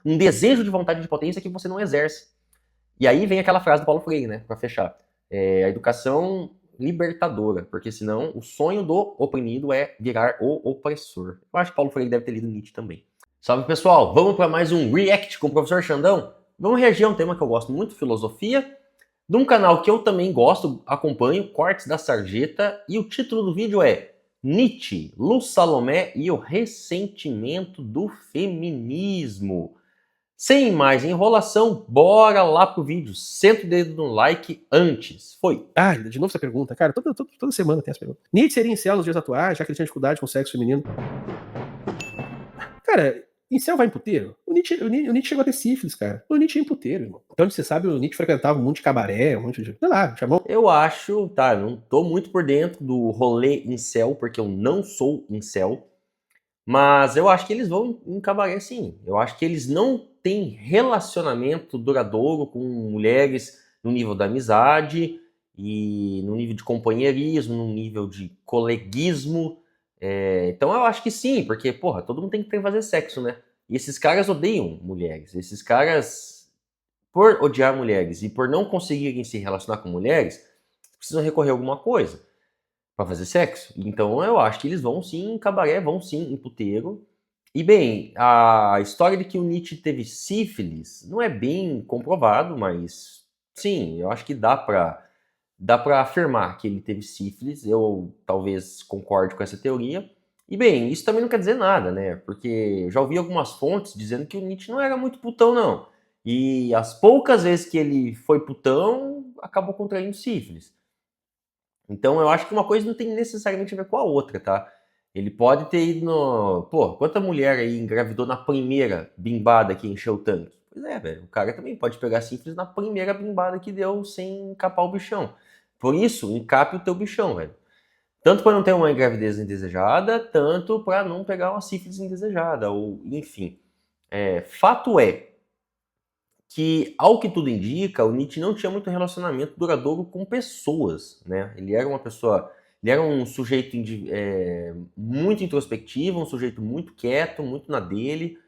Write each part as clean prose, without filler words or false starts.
um desejo de vontade de potência que você não exerce. E aí vem aquela frase do Paulo Freire, né, para fechar. A educação libertadora, porque senão o sonho do oprimido é virar o opressor. Eu acho que Paulo Freire deve ter lido Nietzsche também. Salve pessoal, vamos para mais um React com o professor Xandão? Vamos reagir a um tema que eu gosto muito, filosofia, de um canal que eu também gosto, acompanho, Cortes da Sarjeta, e o título do vídeo é Nietzsche, Luz Salomé e o ressentimento do feminismo. Sem mais enrolação, bora lá pro vídeo. Senta o dedo no like antes. Foi. Ah, de novo essa pergunta. Cara, toda semana tem essa pergunta. Nietzsche seria incel nos dias atuais, já que ele tinha dificuldade com o sexo feminino? Cara, incel vai em puteiro? O Nietzsche chegou a ter sífilis, cara. O Nietzsche ia em puteiro, irmão. Então, você sabe, o Nietzsche frequentava um monte de cabaré, um monte de... Sei lá, chamou... Eu acho, tá, não tô muito por dentro do rolê incel, porque eu não sou incel, mas eu acho que eles vão em cabaré sim. Eu acho que eles não têm relacionamento duradouro com mulheres no nível da amizade e no nível de companheirismo, no nível de coleguismo. Então eu acho que sim, porque, porra, todo mundo tem que fazer sexo, né? E esses caras odeiam mulheres. Esses caras, por odiar mulheres e por não conseguirem se relacionar com mulheres, precisam recorrer a alguma coisa para fazer sexo. Então eu acho que eles vão sim em cabaré, vão sim em puteiro. E bem, a história de que o Nietzsche teve sífilis não é bem comprovado, mas sim, eu acho que dá para afirmar que ele teve sífilis. Eu talvez concorde com essa teoria. E bem, isso também não quer dizer nada, né? Porque eu já ouvi algumas fontes dizendo que o Nietzsche não era muito putão, não. E as poucas vezes que ele foi putão, acabou contraindo sífilis. Então eu acho que uma coisa não tem necessariamente a ver com a outra, tá? Ele pode ter ido no... Pô, quanta mulher aí engravidou na primeira bimbada que encheu o tanque? Pois é, velho. O cara também pode pegar sífilis na primeira bimbada que deu sem encapar o bichão. Por isso, encape o teu bichão, velho. Tanto para não ter uma gravidez indesejada, tanto para não pegar uma sífilis indesejada, ou enfim. Fato é que, ao que tudo indica, o Nietzsche não tinha muito relacionamento duradouro com pessoas, né? Ele era uma pessoa, ele era um sujeito muito introspectivo, um sujeito muito quieto, muito na dele,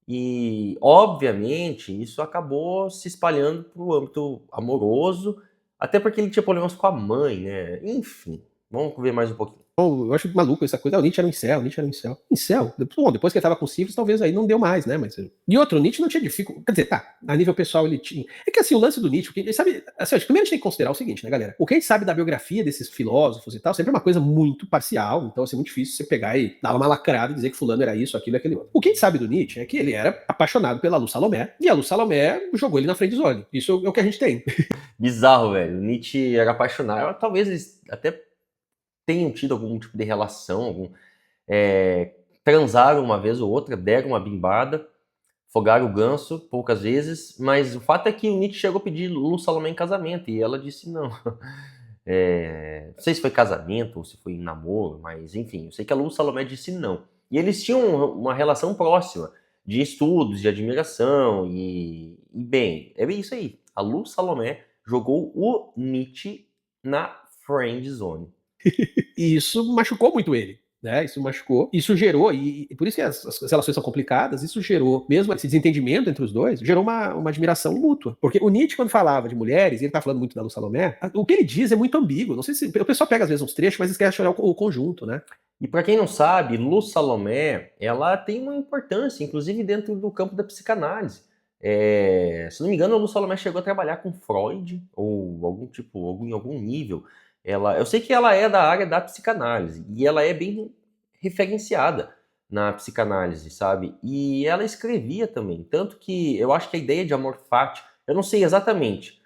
e, obviamente, isso acabou se espalhando para o âmbito amoroso, até porque ele tinha problemas com a mãe, né? Enfim, vamos ver mais um pouquinho. Eu acho maluco essa coisa. O Nietzsche era um incel, o Nietzsche era um incel. Incel? Bom, depois que ele tava com sífilis, talvez aí não deu mais, né? Mas... E outro, o Nietzsche não tinha dificuldade. Quer dizer, tá, a nível pessoal ele tinha. É que assim, o lance do Nietzsche, ele sabe. Assim, acho que primeiro a gente tem que considerar o seguinte, né, galera? O que a gente sabe da biografia desses filósofos e tal, sempre é uma coisa muito parcial. Então, assim, é muito difícil você pegar e dar uma lacrada e dizer que fulano era isso, aquilo, aquele outro. O que a gente sabe do Nietzsche é que ele era apaixonado pela Luz Salomé, e a Luz Salomé jogou ele na frente dos olhos. Isso é o que a gente tem. Bizarro, velho. O Nietzsche era apaixonado. Talvez eles até tenham tido algum tipo de relação, transaram uma vez ou outra, deram uma bimbada, fogaram o ganso poucas vezes, mas o fato é que o Nietzsche chegou a pedir Luz Salomé em casamento e ela disse não. Não sei se foi casamento ou se foi namoro, mas enfim, eu sei que a Luz Salomé disse não. E eles tinham uma relação próxima de estudos, de admiração e bem, é bem isso aí. A Luz Salomé jogou o Nietzsche na friend zone. E isso machucou muito ele. Né, isso machucou, isso gerou, e por isso que as relações são complicadas, isso gerou, mesmo esse desentendimento entre os dois, gerou uma admiração mútua. Porque o Nietzsche, quando falava de mulheres, e ele tá falando muito da Luz Salomé, o que ele diz é muito ambíguo. Não sei se o pessoal pega às vezes uns trechos, mas esquece de olhar o conjunto, né? E para quem não sabe, Luz Salomé, ela tem uma importância, inclusive dentro do campo da psicanálise. Se não me engano, a Luz Salomé chegou a trabalhar com Freud, ou em algum nível. Eu sei que ela é da área da psicanálise, e ela é bem referenciada na psicanálise, sabe? E ela escrevia também, tanto que eu acho que a ideia de amor fati, eu não sei exatamente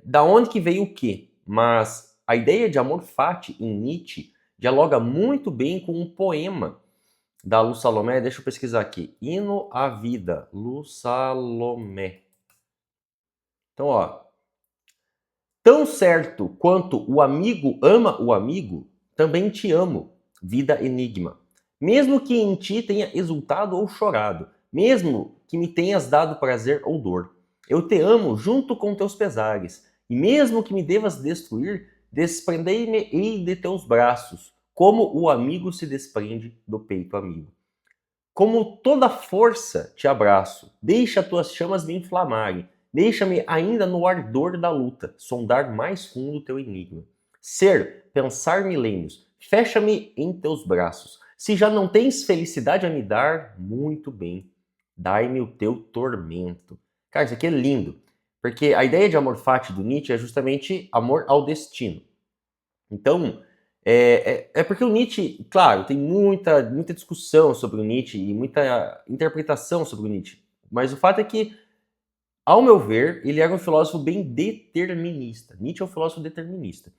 da onde que veio o quê, mas a ideia de amor fati em Nietzsche dialoga muito bem com um poema da Luz Salomé. Deixa eu pesquisar aqui. Hino à Vida, Luz Salomé. Então, ó. Tão certo quanto o amigo ama o amigo, também te amo, vida enigma. Mesmo que em ti tenha exultado ou chorado, mesmo que me tenhas dado prazer ou dor, eu te amo junto com teus pesares, e mesmo que me devas destruir, desprendei-me-ei de teus braços, como o amigo se desprende do peito amigo. como toda força te abraço, deixa tuas chamas me inflamarem, deixa-me ainda no ardor da luta, sondar mais fundo teu enigma. Ser, pensar milênios, fecha-me em teus braços. Se já não tens felicidade a me dar, muito bem, dai-me o teu tormento. Cara, isso aqui é lindo, porque a ideia de amor fati do Nietzsche é justamente amor ao destino. Então, é porque o Nietzsche, claro, tem muita discussão sobre o Nietzsche e muita interpretação sobre o Nietzsche, mas o fato é que, ao meu ver, ele era um filósofo bem determinista. Nietzsche é um filósofo determinista.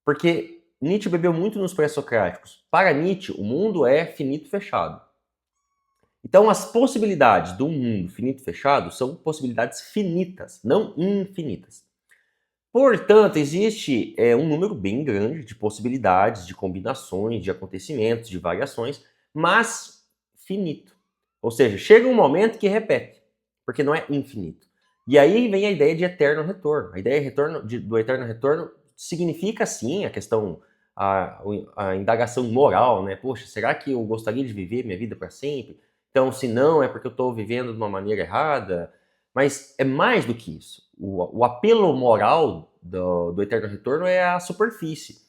Porque Nietzsche bebeu muito nos pré-socráticos. Para Nietzsche, o mundo é finito fechado. Então, as possibilidades do mundo finito fechado são possibilidades finitas, não infinitas. Portanto, existe um número bem grande de possibilidades, de combinações, de acontecimentos, de variações, mas finito. Ou seja, chega um momento que repete, porque não é infinito. E aí vem a ideia de eterno retorno. A ideia do eterno retorno significa, sim, a questão, a indagação moral, né? Poxa, será que eu gostaria de viver minha vida para sempre? Então, se não, é porque eu estou vivendo de uma maneira errada. Mas é mais do que isso. O apelo moral do Eterno Retorno é a superfície.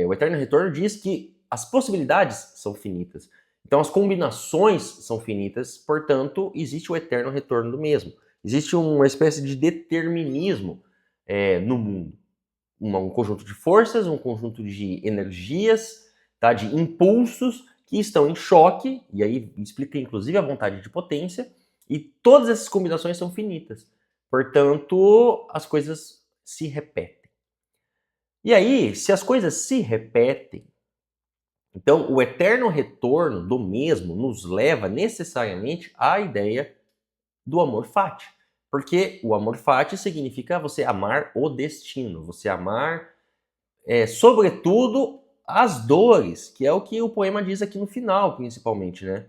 O Eterno Retorno diz que as possibilidades são finitas. Então as combinações são finitas, portanto, existe o eterno retorno do mesmo. Existe uma espécie de determinismo no mundo. Um conjunto de forças, um conjunto de energias, tá, de impulsos que estão em choque, e aí explica inclusive a vontade de potência, e todas essas combinações são finitas. Portanto, as coisas se repetem. E aí, se as coisas se repetem, então o eterno retorno do mesmo nos leva necessariamente à ideia do amor fati. Porque o amor fati significa você amar o destino, você amar, sobretudo, as dores, que é o que o poema diz aqui no final, principalmente, né?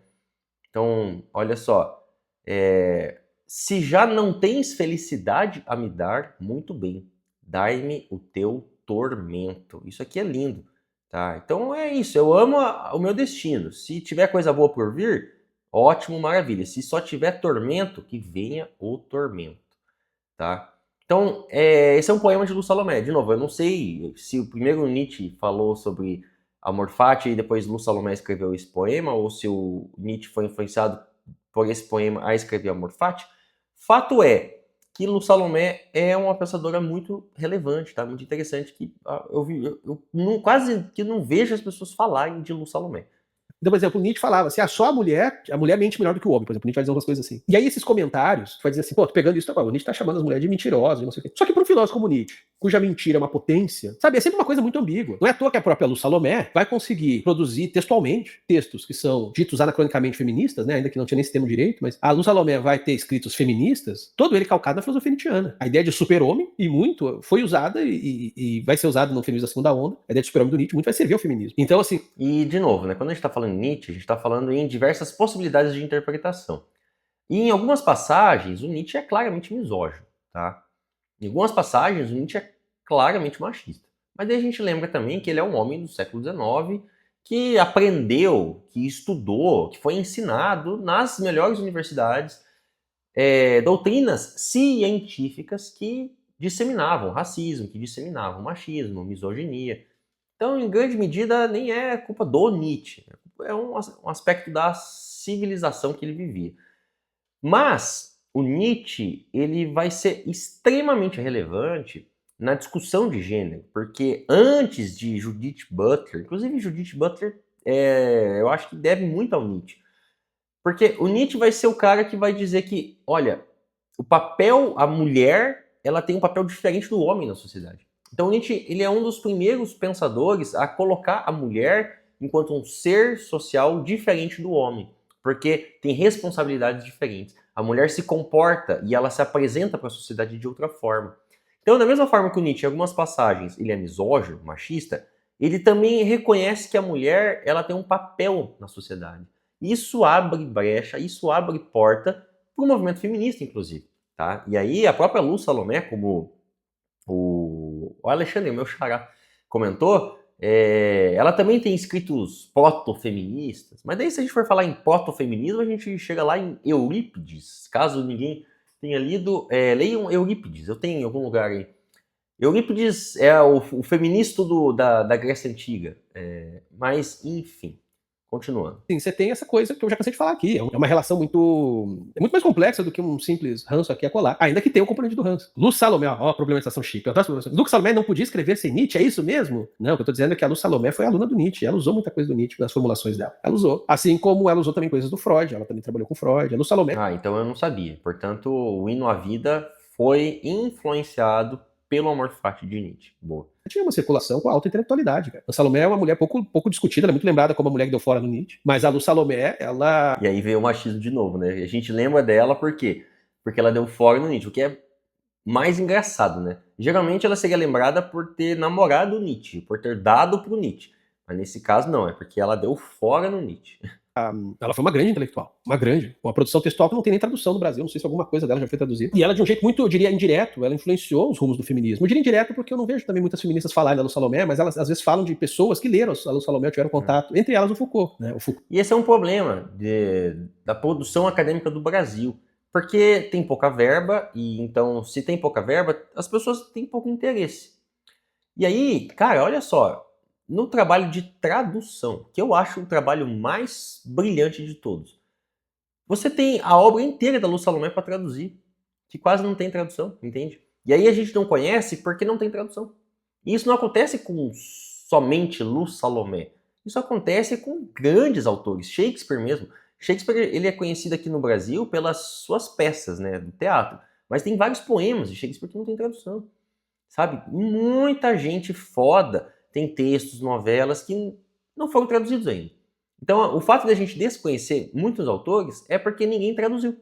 Então, olha só. Se já não tens felicidade a me dar, muito bem, dai-me o teu tormento. Isso aqui é lindo, tá? Então é isso, eu amo o meu destino. Se tiver coisa boa por vir, ótimo, maravilha. Se só tiver tormento, que venha o tormento, tá? Então, esse é um poema de Lu Salomé. De novo, eu não sei se o primeiro Nietzsche falou sobre amor fati e depois Lu Salomé escreveu esse poema, ou se o Nietzsche foi influenciado por esse poema a escrever amor fati. Fato é que Lu Salomé é uma pensadora muito relevante, tá? Muito interessante, que eu quase que não vejo as pessoas falarem de Lu Salomé. Então, por exemplo, o Nietzsche falava assim, só a mulher mente melhor do que o homem, por exemplo, o Nietzsche vai dizer umas coisas assim. E aí esses comentários, vai dizer assim, pô, tô pegando isso, o Nietzsche tá chamando as mulheres de mentirosas, não sei o quê. Só que para um filósofo como Nietzsche, cuja mentira é uma potência, sabe, é sempre uma coisa muito ambígua. Não é à toa que a própria Lu Salomé vai conseguir produzir textualmente textos que são ditos anacronicamente feministas, né, ainda que não tinha nem esse termo direito, mas a Lu Salomé vai ter escritos feministas, todo ele calcado na filosofia nietzschiana. A ideia de super-homem, e muito, foi usada e vai ser usada no feminismo da segunda onda, a ideia de super-homem do Nietzsche muito vai servir ao feminismo. Então, assim... E, de novo, né, quando a gente tá falando em Nietzsche, a gente tá falando em diversas possibilidades de interpretação. E em algumas passagens, o Nietzsche é claramente misógino, tá? Em algumas passagens, o Nietzsche é claramente machista. Mas daí a gente lembra também que ele é um homem do século XIX que aprendeu, que estudou, que foi ensinado nas melhores universidades doutrinas científicas que disseminavam racismo, que disseminavam machismo, misoginia. Então, em grande medida, nem é culpa do Nietzsche. É um aspecto da civilização que ele vivia. Mas o Nietzsche ele vai ser extremamente relevante na discussão de gênero, porque antes de Judith Butler, inclusive Judith Butler, eu acho que deve muito ao Nietzsche, porque o Nietzsche vai ser o cara que vai dizer que, olha, a mulher, ela tem um papel diferente do homem na sociedade. Então o Nietzsche ele é um dos primeiros pensadores a colocar a mulher enquanto um ser social diferente do homem, porque tem responsabilidades diferentes. A mulher se comporta e ela se apresenta para a sociedade de outra forma. Então, da mesma forma que o Nietzsche, em algumas passagens, ele é misógino, machista, ele também reconhece que a mulher ela tem um papel na sociedade. Isso abre brecha, isso abre porta para o movimento feminista, inclusive. Tá? E aí a própria Lu Salomé, como o Alexandre, o meu xará, comentou, Ela também tem escritos protofeministas, mas daí se a gente for falar em protofeminismo, a gente chega lá em Eurípides. Caso ninguém tenha lido, leiam Eurípides, eu tenho em algum lugar aí. Eurípides é o feminista da Grécia Antiga, mas enfim, continuando. Sim, você tem essa coisa que eu já cansei de falar aqui. É uma relação muito. É muito mais complexa do que um simples ranço aqui a colar. Ainda que tenha o componente do ranço. Lu Salomé, ó, a problematização chique. Lu Salomé não podia escrever sem Nietzsche, é isso mesmo? Não, o que eu tô dizendo é que a Lu Salomé foi aluna do Nietzsche. Ela usou muita coisa do Nietzsche nas formulações dela. Ela usou. Assim como ela usou também coisas do Freud. Ela também trabalhou com Freud. A Lu Salomé. Ah, então eu não sabia. Portanto, o Hino à Vida foi influenciado pelo Amor Fati de Nietzsche. Boa. Tinha uma circulação com alta intelectualidade, cara. A Salomé é uma mulher pouco discutida, ela é muito lembrada como a mulher que deu fora no Nietzsche, mas a Lu Salomé, ela... E aí veio o machismo de novo, né? A gente lembra dela por quê? Porque ela deu fora no Nietzsche, o que é mais engraçado, né? Geralmente ela seria lembrada por ter namorado o Nietzsche, por ter dado pro Nietzsche. Mas nesse caso não, é porque ela deu fora no Nietzsche. Ela foi uma grande intelectual, uma grande. Uma produção textual que não tem nem tradução no Brasil, não sei se alguma coisa dela já foi traduzida. E ela, de um jeito muito, eu diria, indireto, ela influenciou os rumos do feminismo. Eu diria indireto porque eu não vejo também muitas feministas falarem da Lu Salomé, mas elas às vezes falam de pessoas que leram a Lu Salomé, tiveram contato, entre elas o Foucault, né? E esse é um problema da produção acadêmica do Brasil. Porque tem pouca verba, e então, se tem pouca verba, as pessoas têm pouco interesse. E aí, cara, olha só, no trabalho de tradução, que eu acho o trabalho mais brilhante de todos, você tem a obra inteira da Lu Salomé para traduzir, que quase não tem tradução, entende? E aí a gente não conhece porque não tem tradução. E isso não acontece com somente Lu Salomé. Isso acontece com grandes autores, Shakespeare mesmo. Shakespeare ele é conhecido aqui no Brasil pelas suas peças, né, do teatro. Mas tem vários poemas de Shakespeare que não tem tradução. Sabe? Muita gente foda tem textos, novelas que não foram traduzidos ainda. Então, o fato de a gente desconhecer muitos autores é porque ninguém traduziu.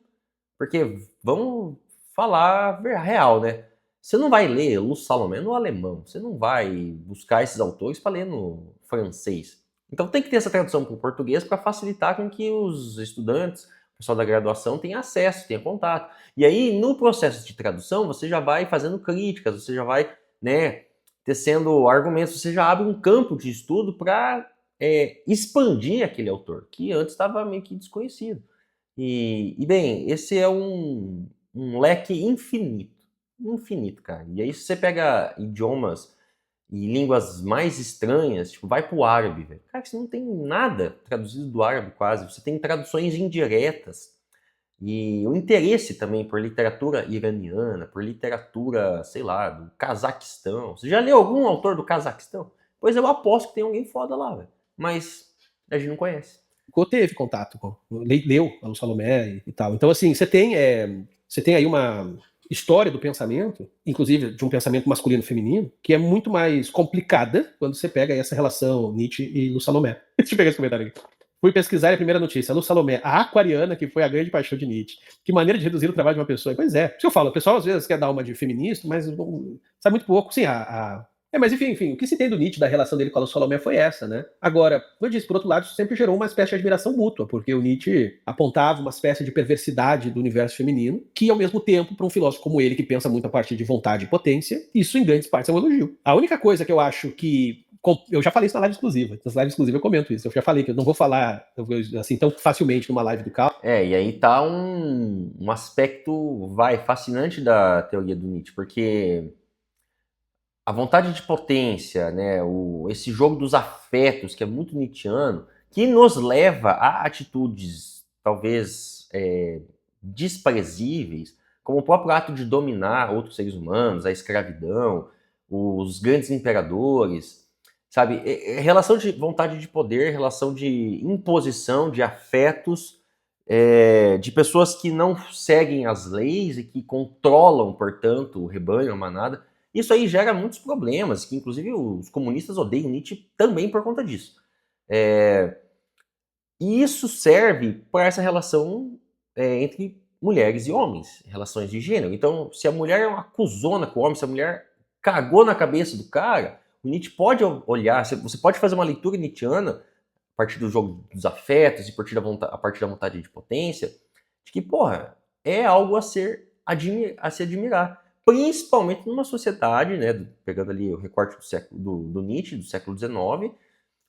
Porque, vamos falar a real, né? Você não vai ler Lu Salomé no alemão, você não vai buscar esses autores para ler no francês. Então tem que ter essa tradução para o português para facilitar com que os estudantes, o pessoal da graduação, tenham acesso, tenham contato. E aí, no processo de tradução, você já vai fazendo críticas, você já vai, né, tecendo argumentos, você já abre um campo de estudo para expandir aquele autor, que antes estava meio que desconhecido. E bem, esse é um leque infinito. Infinito, cara. E aí, se você pega idiomas e línguas mais estranhas, tipo, vai pro árabe, velho. Cara, você não tem nada traduzido do árabe quase. Você tem traduções indiretas. E o interesse também por literatura iraniana, por literatura, sei lá, do Cazaquistão. Você já leu algum autor do Cazaquistão? Pois eu aposto que tem alguém foda lá, velho. Mas a gente não conhece. Foucault teve contato com, leu a Lu Salomé e tal. Então, assim, você tem aí uma história do pensamento, inclusive de um pensamento masculino e feminino, que é muito mais complicada quando você pega essa relação Nietzsche e Lu Salomé. Deixa eu pegar esse comentário aqui. Fui pesquisar e a primeira notícia, Lu Salomé, a aquariana que foi a grande paixão de Nietzsche. Que maneira de reduzir o trabalho de uma pessoa. Pois é, isso eu falo, o pessoal às vezes quer dar uma de feminista, mas sabe muito pouco. Sim, mas enfim, o que se tem do Nietzsche, da relação dele com a Lu Salomé foi essa, né? Agora, como eu disse, por outro lado, isso sempre gerou uma espécie de admiração mútua, porque o Nietzsche apontava uma espécie de perversidade do universo feminino, que ao mesmo tempo, para um filósofo como ele, que pensa muito a partir de vontade e potência, isso em grandes partes é um elogio. A única coisa que eu acho que eu já falei isso na live exclusiva. Nas lives exclusivas eu comento isso. Eu já falei que eu não vou falar assim tão facilmente numa live do Cal. E aí tá um aspecto, fascinante da teoria do Nietzsche, porque a vontade de potência, né, esse jogo dos afetos, que é muito nietzschiano, que nos leva a atitudes, talvez, desprezíveis, como o próprio ato de dominar outros seres humanos, a escravidão, os grandes imperadores, sabe? Relação de vontade de poder, relação de imposição de afetos, de pessoas que não seguem as leis e que controlam, portanto, o rebanho, a manada. Isso aí gera muitos problemas, que inclusive os comunistas odeiam Nietzsche também por conta disso. E isso serve para essa relação entre mulheres e homens, relações de gênero. Então, se a mulher é uma cuzona com o homem, se a mulher cagou na cabeça do cara, o Nietzsche pode olhar, você pode fazer uma leitura nietzschiana a partir do jogo dos afetos e a partir da vontade de potência, de que, porra, é algo a se admirar. principalmente numa sociedade, né, pegando ali o recorte do Nietzsche, do século XIX,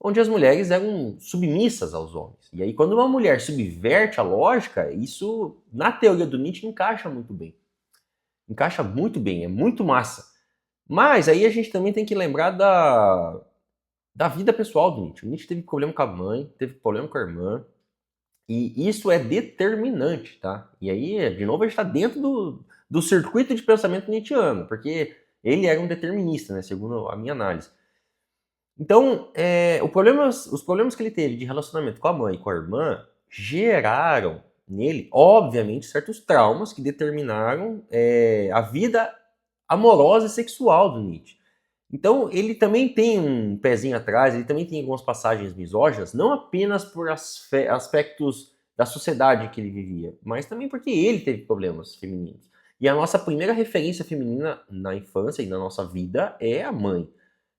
onde as mulheres eram submissas aos homens. E aí, quando uma mulher subverte a lógica, isso, na teoria do Nietzsche, encaixa muito bem. Encaixa muito bem, é muito massa. Mas aí a gente também tem que lembrar da vida pessoal do Nietzsche. O Nietzsche teve problema com a mãe, teve problema com a irmã, e isso é determinante, tá? E aí, de novo, a gente está dentro do circuito de pensamento nietzschiano, porque ele era um determinista, né, segundo a minha análise. Então, os problemas que ele teve de relacionamento com a mãe e com a irmã geraram nele, obviamente, certos traumas que determinaram a vida amorosa e sexual do Nietzsche. Então, ele também tem um pezinho atrás, ele também tem algumas passagens misóginas, não apenas por aspectos da sociedade que ele vivia, mas também porque ele teve problemas femininos. E a nossa primeira referência feminina na infância e na nossa vida é a mãe.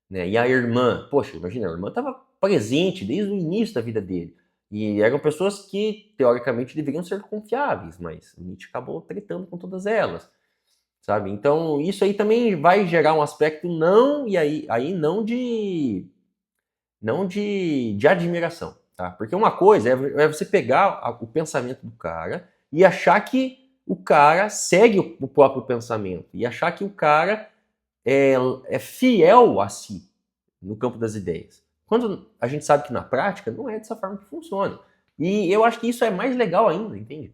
Né? E a irmã, poxa, imagina, a irmã estava presente desde o início da vida dele. E eram pessoas que, teoricamente, deveriam ser confiáveis, mas o Nietzsche acabou tretando com todas elas, sabe? Então, isso aí também vai gerar um aspecto não, e aí não de admiração, tá? Porque uma coisa é você pegar o pensamento do cara e achar que o cara segue o próprio pensamento, e achar que o cara é fiel a si no campo das ideias. Quando a gente sabe que na prática não é dessa forma que funciona. E eu acho que isso é mais legal ainda, entende?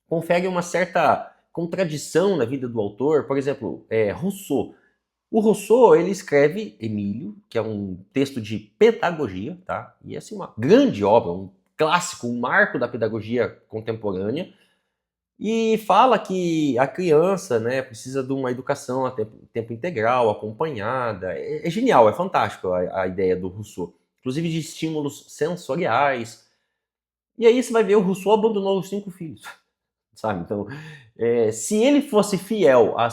Confere uma certa contradição na vida do autor. Por exemplo, Rousseau. O Rousseau, ele escreve Emílio, que é um texto de pedagogia, tá? E é assim, uma grande obra, um clássico, um marco da pedagogia contemporânea. E fala que a criança, né, precisa de uma educação a tempo integral, acompanhada. É genial, é fantástico a ideia do Rousseau. Inclusive de estímulos sensoriais. E aí você vai ver, o Rousseau abandonou os 5 filhos, sabe? Então, se ele fosse fiel à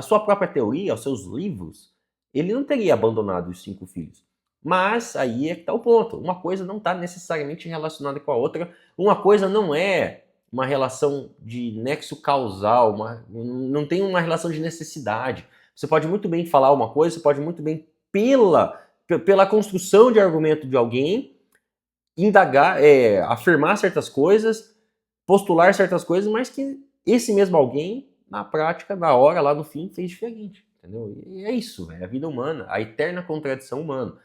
sua própria teoria, aos seus livros, ele não teria abandonado os 5 filhos. Mas aí é que está o ponto. Uma coisa não está necessariamente relacionada com a outra. Uma coisa não é uma relação de nexo causal, não tem uma relação de necessidade. Você pode muito bem falar uma coisa, você pode muito bem, pela construção de argumento de alguém, indagar, afirmar certas coisas, postular certas coisas, mas que esse mesmo alguém, na prática, na hora, lá no fim, fez diferente. Entendeu? E é isso, é a vida humana, a eterna contradição humana.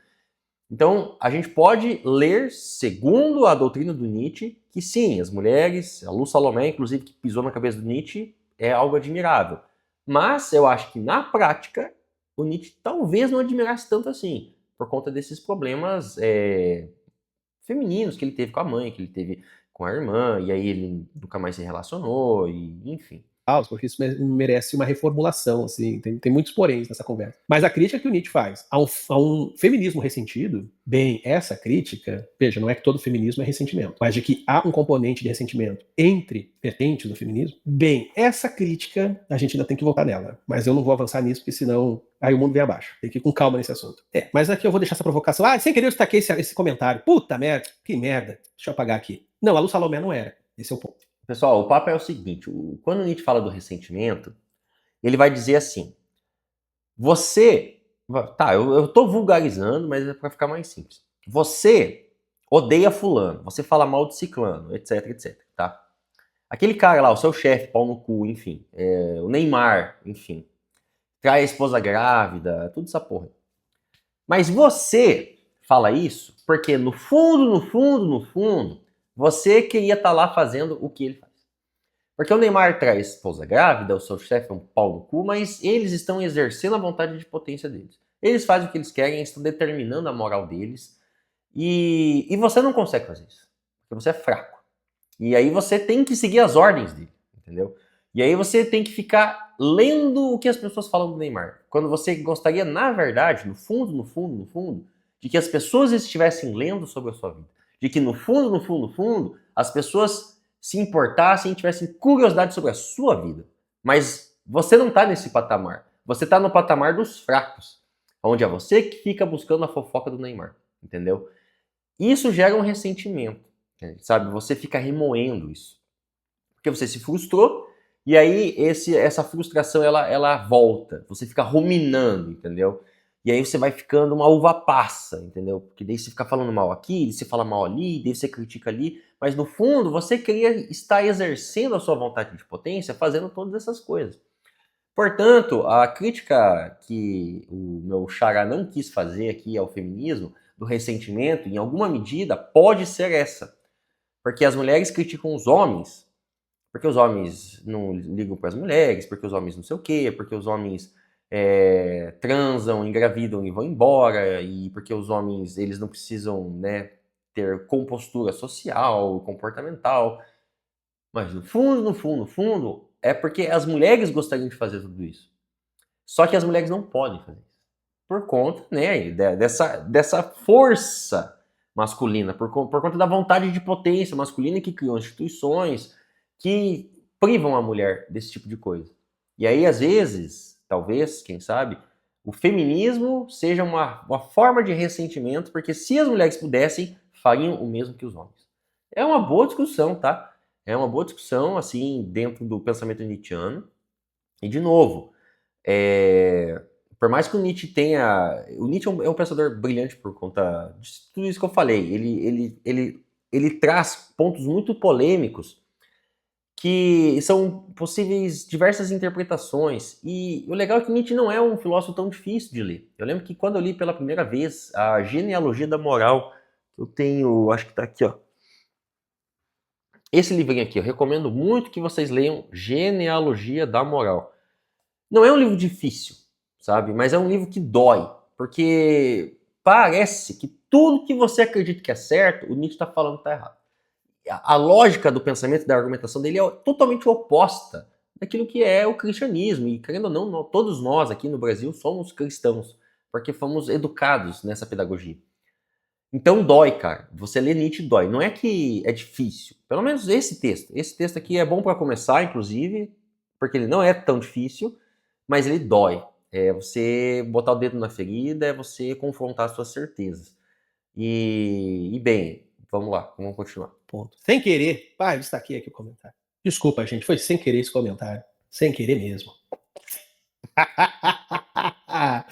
Então, a gente pode ler, segundo a doutrina do Nietzsche, que sim, as mulheres, a Lu Salomé, inclusive, que pisou na cabeça do Nietzsche, é algo admirável. Mas eu acho que, na prática, o Nietzsche talvez não admirasse tanto assim, por conta desses problemas femininos que ele teve com a mãe, que ele teve com a irmã, e aí ele nunca mais se relacionou, e enfim. Porque isso merece uma reformulação, assim, tem muitos poréns nessa conversa. Mas a crítica que o Nietzsche faz a um feminismo ressentido, bem, essa crítica, veja, não é que todo feminismo é ressentimento, mas de que há um componente de ressentimento entre vertentes do feminismo, bem, essa crítica a gente ainda tem que voltar nela, mas eu não vou avançar nisso, porque senão aí o mundo vem abaixo. Tem que ir com calma nesse assunto. Mas aqui eu vou deixar essa provocação. Sem querer eu destaquei esse comentário. Puta merda, que merda. Deixa eu apagar aqui. Não, a Lu Salomé não era. Esse é o ponto. Pessoal, o papo é o seguinte, quando o Nietzsche fala do ressentimento, ele vai dizer assim, eu tô vulgarizando, mas é para ficar mais simples. Você odeia fulano, você fala mal de ciclano, etc, etc, tá? Aquele cara lá, o seu chefe, pau no cu, enfim, o Neymar, enfim, trai a esposa grávida, tudo essa porra. Mas você fala isso porque no fundo, você queria estar lá fazendo o que ele faz. Porque o Neymar traz a esposa grávida, o seu chefe é um pau no cu, mas eles estão exercendo a vontade de potência deles. Eles fazem o que eles querem, estão determinando a moral deles. E você não consegue fazer isso. Porque você é fraco. E aí você tem que seguir as ordens dele, entendeu? E aí você tem que ficar lendo o que as pessoas falam do Neymar. Quando você gostaria, na verdade, no fundo, de que as pessoas estivessem lendo sobre a sua vida. De que no fundo, as pessoas se importassem e tivessem curiosidade sobre a sua vida. Mas você não está nesse patamar. Você está no patamar dos fracos. Onde é você que fica buscando a fofoca do Neymar. Entendeu? Isso gera um ressentimento. Sabe? Você fica remoendo isso. Porque você se frustrou E aí essa frustração ela volta, você fica ruminando, entendeu? E aí você vai ficando uma uva passa, entendeu? Porque daí você fica falando mal aqui, você fala mal ali, daí você critica ali, mas no fundo você queria estar exercendo a sua vontade de potência fazendo todas essas coisas. Portanto, a crítica que o meu xará não quis fazer aqui ao feminismo, do ressentimento, em alguma medida, pode ser essa. Porque as mulheres criticam os homens, porque os homens não ligam para as mulheres, porque os homens não sei o quê, porque os homens transam, engravidam e vão embora, e porque os homens eles não precisam, né, ter compostura social, comportamental. Mas no fundo, no fundo, no fundo, é porque as mulheres gostariam de fazer tudo isso. Só que as mulheres não podem fazer isso. Por conta, né, dessa força masculina, por conta da vontade de potência masculina que criam instituições que privam a mulher desse tipo de coisa. E aí, às vezes, talvez, quem sabe, o feminismo seja uma forma de ressentimento, porque se as mulheres pudessem, fariam o mesmo que os homens. É uma boa discussão, tá? É uma boa discussão, assim, dentro do pensamento nietzschiano. E, de novo, por mais que o Nietzsche tenha... O Nietzsche é um pensador brilhante por conta de tudo isso que eu falei. Ele traz pontos muito polêmicos que são possíveis diversas interpretações. E o legal é que Nietzsche não é um filósofo tão difícil de ler. Eu lembro que quando eu li pela primeira vez a Genealogia da Moral, eu tenho... Acho que tá aqui, ó. Esse livrinho aqui, eu recomendo muito que vocês leiam Genealogia da Moral. Não é um livro difícil, sabe? Mas é um livro que dói, porque parece que tudo que você acredita que é certo, o Nietzsche está falando que está errado. A lógica do pensamento, da argumentação dele é totalmente oposta daquilo que é o cristianismo. E, querendo ou não, todos nós aqui no Brasil somos cristãos, porque fomos educados nessa pedagogia. Então dói, cara. Você lê Nietzsche dói. Não é que é difícil. Pelo menos esse texto. Esse texto aqui é bom para começar, inclusive, porque ele não é tão difícil, mas ele dói. É você botar o dedo na ferida, é você confrontar suas certezas. E bem, vamos lá, vamos continuar. Ponto. Sem querer, eu destaquei aqui o comentário. Desculpa, gente, foi sem querer esse comentário. Sem querer mesmo.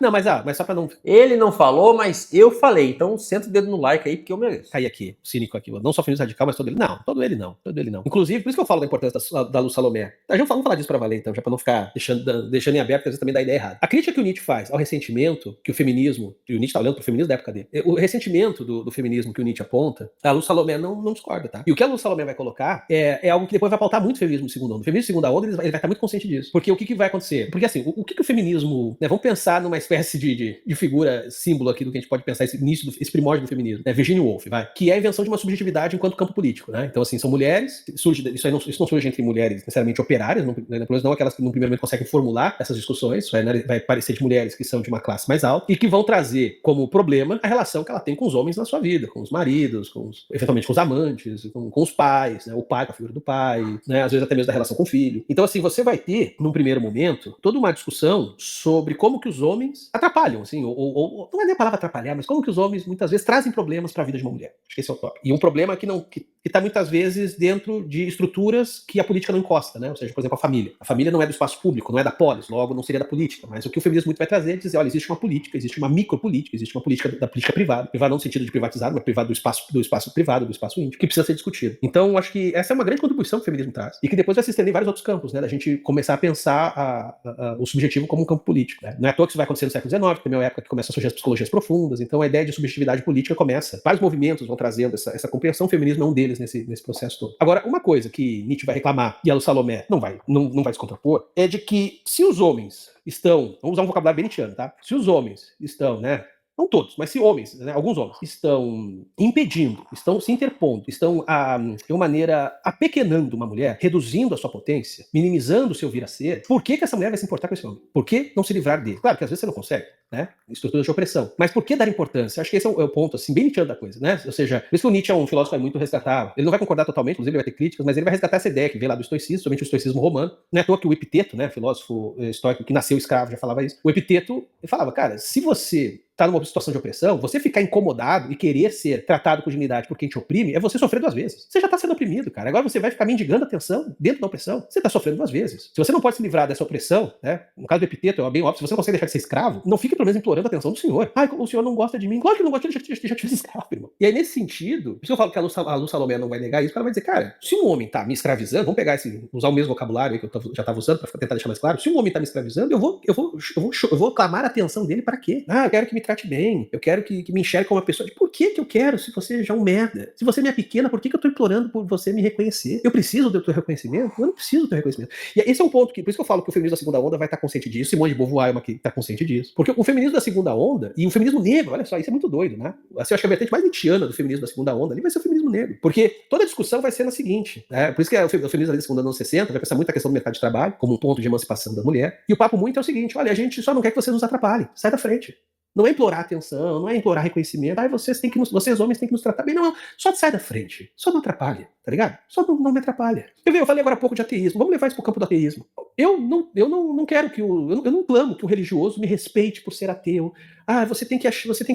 Não, mas só pra não Ele não falou, mas eu falei. Então senta o dedo no like aí, porque eu mereço. cair aqui, o cínico aqui. Não só feminista radical, mas todo ele. Não, todo ele não. Todo ele não. Inclusive, por isso que eu falo da importância da Luz Salomé. Vamos falar disso pra valer, então, já pra não ficar deixando em aberto, porque às vezes também dá ideia errada. A crítica que o Nietzsche faz ao ressentimento que o feminismo, e o Nietzsche tá olhando pro feminismo da época dele, o ressentimento do feminismo que o Nietzsche aponta, a Luz Salomé não discorda, tá? E o que a Luz Salomé vai colocar é algo que depois vai pautar muito o feminismo de segunda onda. O feminismo de segunda onda, ele vai estar muito consciente disso. Porque o que vai acontecer? Porque assim, o que o feminismo, né, vamos pensar numa espécie de figura, símbolo aqui do que a gente pode pensar, esse primórdio do feminismo, né? Virginia Woolf, que é a invenção de uma subjetividade enquanto campo político, né? Então, assim, são mulheres, isso não surge entre mulheres necessariamente operárias, pelo menos não aquelas que no primeiro momento conseguem formular essas discussões, isso vai parecer de mulheres que são de uma classe mais alta e que vão trazer como problema a relação que ela tem com os homens na sua vida, com os maridos, eventualmente com os amantes, com os pais, né? O pai com a figura do pai, né? Às vezes até mesmo da relação com o filho. Então, assim, você vai ter, num primeiro momento, toda uma discussão sobre como que os homens atrapalham, assim, ou não é nem a palavra atrapalhar, mas como que os homens muitas vezes trazem problemas para a vida de uma mulher. Acho que esse é o tópico. E um problema que está muitas vezes dentro de estruturas que a política não encosta, né? Ou seja, por exemplo, a família. A família não é do espaço público, não é da polis, logo não seria da política. Mas o que o feminismo muito vai trazer é dizer, olha, existe uma política, existe uma micropolítica, existe uma política da política privada. Privada não no sentido de privatizado, mas privado do espaço privado, do espaço íntimo, que precisa ser discutido. Então, acho que essa é uma grande contribuição que o feminismo traz. E que depois vai se estender em vários outros campos, né? Da gente começar a pensar o subjetivo como um campo político. Né? Não é à toa que isso vai acontecer no século XIX, que também é uma época que começa a surgir as psicologias profundas. Então, a ideia de subjetividade política começa. Vários movimentos vão trazendo essa compreensão. O feminismo é um deles nesse processo todo. Agora, uma coisa que Nietzsche vai reclamar, e a Salomé não vai se contrapor, é de que se os homens estão, vamos usar um vocabulário bem nietzschiano, tá? Se os homens estão, né? Não todos, mas se homens, né, alguns homens, estão impedindo, estão se interpondo, estão de uma maneira apequenando uma mulher, reduzindo a sua potência, minimizando o seu vir a ser, por que essa mulher vai se importar com esse homem? Por que não se livrar dele? Claro que às vezes você não consegue. né? Estruturas de opressão. Mas por que dar importância? Acho que esse é o ponto, assim, bem Nietzscheano da coisa, né? Ou seja, por isso que o Nietzsche é um filósofo muito resgatável. Ele não vai concordar totalmente, inclusive ele vai ter críticas, mas ele vai resgatar essa ideia que veio lá do estoicismo, somente o estoicismo romano. Não é à toa que o Epiteto, né, filósofo estoico que nasceu escravo, já falava isso. O Epiteto, ele falava, cara, se você tá numa situação de opressão, você ficar incomodado e querer ser tratado com dignidade por quem te oprime, é você sofrer 2 vezes. Você já tá sendo oprimido, cara. Agora você vai ficar mendigando atenção dentro da opressão. Você tá sofrendo 2 vezes. Se você não pode se livrar dessa opressão, né? No caso do Epiteto, é bem óbvio, se você não consegue deixar de ser escravo, não fique pelo menos implorando a atenção do senhor. Ah, o senhor não gosta de mim. Claro que não gosta, ele já te fez escravo, irmão. E aí, nesse sentido, por isso que eu falo que a Lu Salomé não vai negar isso, ela vai dizer, cara, se um homem tá me escravizando, vamos pegar usar o mesmo vocabulário aí que eu já tava usando pra tentar deixar mais claro, se um homem tá me escravizando, eu vou clamar a atenção dele pra quê? Ah, eu quero que me trate bem, eu quero que me enxergue como uma pessoa. Por que eu quero, se você já é um merda? Se você é minha pequena, por que eu tô implorando por você me reconhecer? Eu preciso do teu reconhecimento? Eu não preciso do teu reconhecimento. E esse é um ponto que, por isso que eu falo que o feminismo da segunda onda vai estar consciente disso. Simone de Beauvoir é uma que está consciente disso. Porque o feminismo da segunda onda e o feminismo negro, olha só, isso é muito doido, né? Assim, eu acho que a vertente mais nietzschiana do feminismo da segunda onda ali vai ser o feminismo negro. Porque toda a discussão vai ser na seguinte, né? Por isso que o feminismo da segunda onda, anos 60, vai pensar muito a questão do mercado de trabalho como um ponto de emancipação da mulher. E o papo muito é o seguinte, olha, a gente só não quer que vocês nos atrapalhem. Sai da frente. Não é implorar atenção, não é implorar reconhecimento. Ah, vocês homens têm que nos tratar bem. Não, só sai da frente. Só não atrapalha, tá ligado? Só não me atrapalha. Eu falei agora há pouco de ateísmo. Vamos levar isso pro campo do ateísmo. Eu não quero que eu não clamo que o religioso me respeite por ser ateu. Ah, você tem que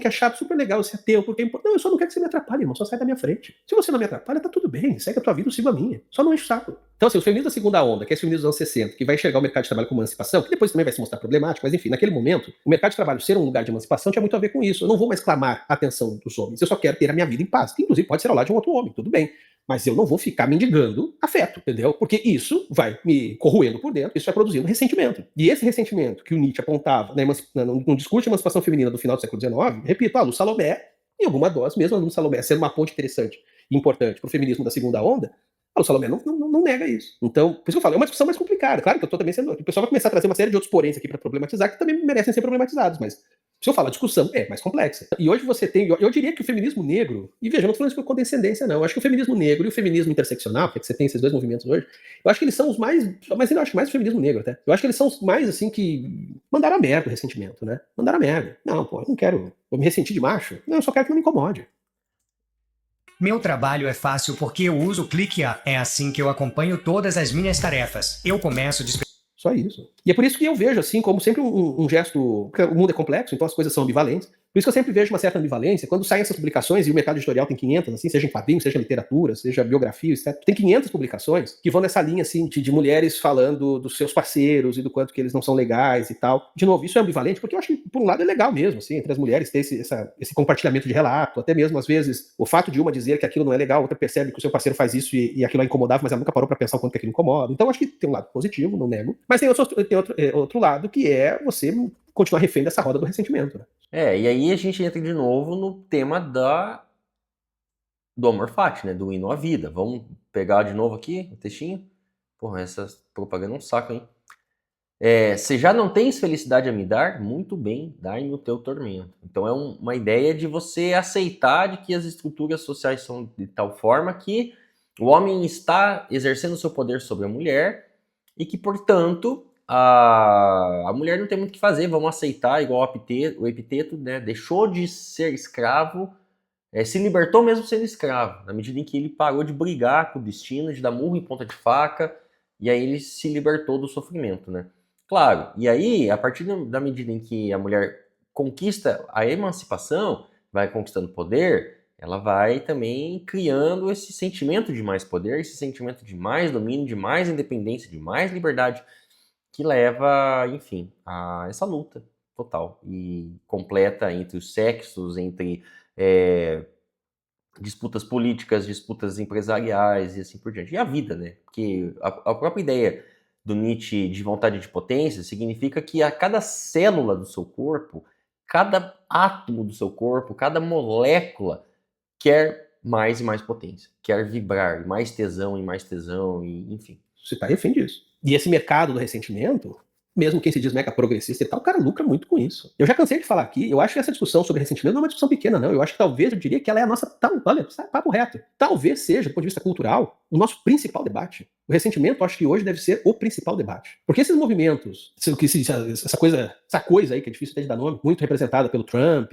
achar super legal ser ateu, porque não, eu só não quero que você me atrapalhe, irmão. Só sai da minha frente. Se você não me atrapalha, tá tudo bem. Segue a tua vida, eu sigo a minha. Só não enche o saco. Então, assim, os feminismos da segunda onda, que é esse feminismo dos anos 60, que vai enxergar o mercado de trabalho como emancipação, que depois também vai se mostrar problemático, mas enfim, naquele momento, o mercado de trabalho ser um lugar de emancipação tinha muito a ver com isso. Eu não vou mais clamar a atenção dos homens, eu só quero ter a minha vida em paz. Que, inclusive, pode ser ao lado de um outro homem, tudo bem. Mas eu não vou ficar mendigando afeto, entendeu? Porque isso vai me corroendo por dentro, isso vai produzindo ressentimento. E esse ressentimento que o Nietzsche apontava no discurso de emancipação feminina do final do século XIX, repito, a Lu Salomé, em alguma dose, mesmo a Lu Salomé sendo uma ponte interessante e importante para o feminismo da segunda onda, o Salomé não nega isso. Então, por isso que eu falo, é uma discussão mais complicada. Claro que eu tô também sendo. O pessoal vai começar a trazer uma série de outros poréns aqui para problematizar, que também merecem ser problematizados, mas se eu falar, a discussão é mais complexa. E hoje você tem. Eu diria que o feminismo negro, e veja, eu não tô falando isso com condescendência, não. Eu acho que o feminismo negro e o feminismo interseccional, que é que você tem esses dois movimentos hoje, eu acho que eles são os mais. Mas eu acho mais o feminismo negro até. Eu acho que eles são os mais, assim, que mandaram a merda o ressentimento, né? Mandaram a merda. Não, pô, eu não quero. Vou me ressentir de macho. Não, eu só quero que não me incomode. Meu trabalho é fácil porque eu uso o ClickUp. É assim que eu acompanho todas as minhas tarefas. Eu começo Só isso. E é por isso que eu vejo, assim, como sempre um gesto. Porque o mundo é complexo, então as coisas são ambivalentes. Por isso que eu sempre vejo uma certa ambivalência. Quando saem essas publicações, e o mercado editorial tem 500, assim, seja em quadrinhos, seja literatura, seja biografia, etc. Tem 500 publicações que vão nessa linha, assim, de mulheres falando dos seus parceiros e do quanto que eles não são legais e tal. De novo, isso é ambivalente, porque eu acho que, por um lado, é legal mesmo, assim, entre as mulheres ter esse compartilhamento de relato, até mesmo, às vezes, o fato de uma dizer que aquilo não é legal, outra percebe que o seu parceiro faz isso e aquilo é incomodável, mas ela nunca parou pra pensar o quanto que aquilo incomoda. Então, eu acho que tem um lado positivo, não nego. Mas tem outro lado, que é você continuar refém dessa roda do ressentimento, né? E aí a gente entra de novo no tema do amor fati, né? Do hino à vida. Vamos pegar de novo aqui o textinho? Porra, essa propaganda é um saco, hein? Se já não tens felicidade a me dar, muito bem, dai-me o teu tormento. Então é uma ideia de você aceitar de que as estruturas sociais são de tal forma que o homem está exercendo o seu poder sobre a mulher e que, portanto, a mulher não tem muito o que fazer, vamos aceitar, igual o Epiteto, né? Deixou de ser escravo, se libertou mesmo sendo escravo, na medida em que ele parou de brigar com o destino, de dar murro em ponta de faca, e aí ele se libertou do sofrimento, né? Claro, e aí, a partir da medida em que a mulher conquista a emancipação, vai conquistando poder, ela vai também criando esse sentimento de mais poder, esse sentimento de mais domínio, de mais independência, de mais liberdade, que leva, enfim, a essa luta total e completa entre os sexos, entre disputas políticas, disputas empresariais e assim por diante. E a vida, né? Porque a própria ideia do Nietzsche de vontade de potência significa que a cada célula do seu corpo, cada átomo do seu corpo, cada molécula quer mais e mais potência, quer vibrar, mais tesão e mais tesão, e enfim. Você está refém disso. E esse mercado do ressentimento, mesmo quem se diz mega progressista e tal, o cara lucra muito com isso. Eu já cansei de falar aqui, eu acho que essa discussão sobre ressentimento não é uma discussão pequena, não. Eu acho que talvez, eu diria que ela é a nossa, olha, papo reto. Talvez seja, do ponto de vista cultural, o nosso principal debate. O ressentimento, eu acho que hoje deve ser o principal debate. Porque esses movimentos, essa coisa aí, que é difícil até de dar nome, muito representada pelo Trump,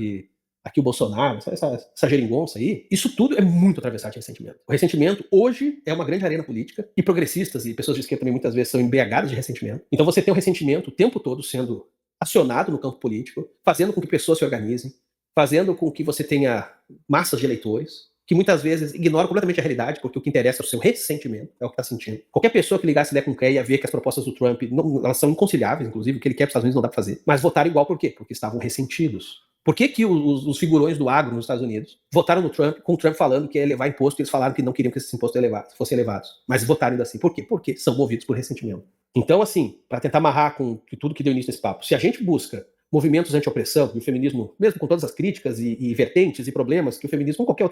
aqui o Bolsonaro, essa geringonça aí, isso tudo é muito atravessado de ressentimento. O ressentimento hoje é uma grande arena política, e progressistas e pessoas de esquerda também muitas vezes são embriagadas de ressentimento. Então você tem o ressentimento o tempo todo sendo acionado no campo político, fazendo com que pessoas se organizem, fazendo com que você tenha massas de eleitores, que muitas vezes ignoram completamente a realidade, porque o que interessa é o seu ressentimento, é o que está sentindo. Qualquer pessoa que ligasse ideia com o Cré ia ver que as propostas do Trump elas são inconciliáveis, inclusive, o que ele quer para os Estados Unidos não dá para fazer, mas votaram igual por quê? Porque estavam ressentidos. Por que os figurões do agro nos Estados Unidos votaram no Trump, com o Trump falando que ia elevar imposto, e eles falaram que não queriam que esses impostos fossem elevados, mas votaram ainda assim. Por quê? Porque são movidos por ressentimento. Então, assim, para tentar amarrar com tudo que deu início nesse papo, se a gente busca movimentos anti-opressão, e o feminismo, mesmo com todas as críticas e vertentes e problemas que o feminismo ou qualquer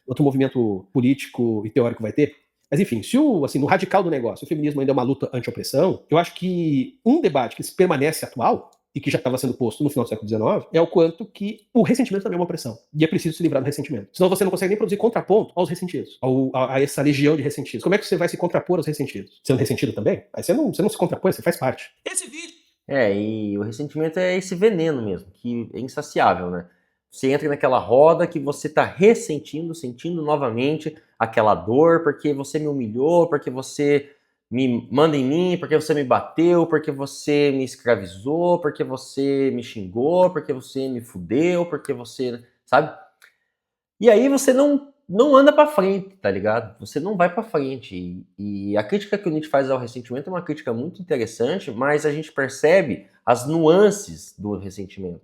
outro movimento político e teórico vai ter, mas enfim, se no radical do negócio o feminismo ainda é uma luta anti-opressão, eu acho que um debate que permanece atual e que já estava sendo posto no final do século XIX, é o quanto que o ressentimento também é uma opressão. E é preciso se livrar do ressentimento. Senão você não consegue nem produzir contraponto aos ressentidos, a essa legião de ressentidos. Como é que você vai se contrapor aos ressentidos? Sendo ressentido também? Aí você não se contrapõe, você faz parte. Esse vídeo... E o ressentimento é esse veneno mesmo, que é insaciável, né? Você entra naquela roda que você tá sentindo novamente aquela dor, porque você me humilhou, porque você me manda em mim, porque você me bateu, porque você me escravizou, porque você me xingou, porque você me fudeu, porque você... Sabe? E aí você não anda pra frente, tá ligado? Você não vai pra frente. E a crítica que o Nietzsche faz ao ressentimento é uma crítica muito interessante, mas a gente percebe as nuances do ressentimento.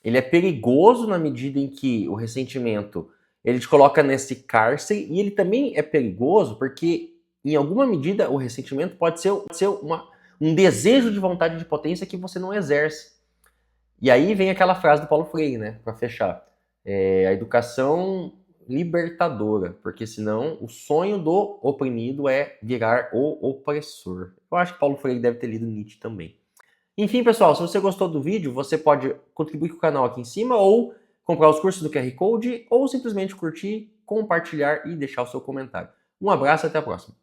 Ele é perigoso na medida em que o ressentimento ele te coloca nesse cárcere, e ele também é perigoso porque, em alguma medida, o ressentimento pode ser um desejo de vontade de potência que você não exerce. E aí vem aquela frase do Paulo Freire, né, para fechar. A educação libertadora, porque senão o sonho do oprimido é virar o opressor. Eu acho que Paulo Freire deve ter lido Nietzsche também. Enfim, pessoal, se você gostou do vídeo, você pode contribuir com o canal aqui em cima, ou comprar os cursos do QR Code, ou simplesmente curtir, compartilhar e deixar o seu comentário. Um abraço e até a próxima.